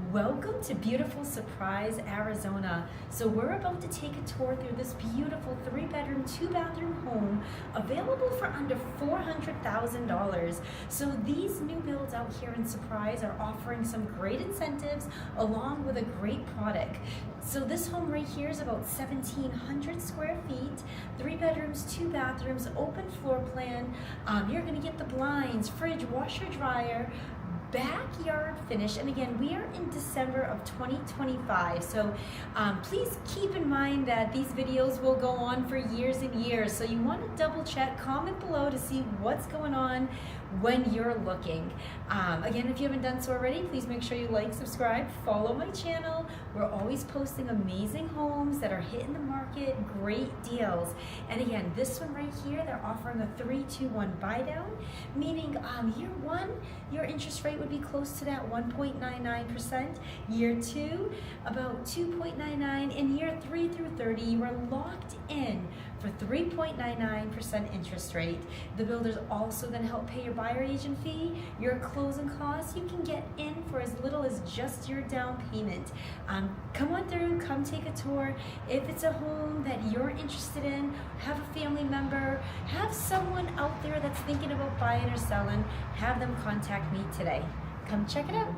Welcome to beautiful Surprise, Arizona. So we're about to take a tour through this beautiful 3-bedroom, 2-bathroom home available for under $400,000. So these new builds out here in Surprise are offering some great incentives along with a great product. So this home right here is about 1,700 square feet, 3 bedrooms, 2 bathrooms, open floor plan. You're gonna get the blinds, fridge, washer, dryer, backyard finish, and again, we are in December of 2025, so please keep in mind that these videos will go on for years and years, so you want to double check, comment below to see what's going on when you're looking. Again, if you haven't done so already, please make sure you like, subscribe, follow my channel. We're always posting amazing homes that are hitting the market, great deals. And again, this one right here, they're offering a 3-2-1 buy down, meaning year one, your interest rate would be close to that 1.99%. Year two, about 2.99. In year 3 through 30, you are locked in for 3.99% interest rate. The builder's also going to help pay your buyer agent fee, your closing costs. You can get in for as little as just your down payment. Come on through, come take a tour. If it's a home that you're interested in, have a family member, have someone out there that's thinking about buying or selling, have them contact me today. Come check it out.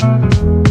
you.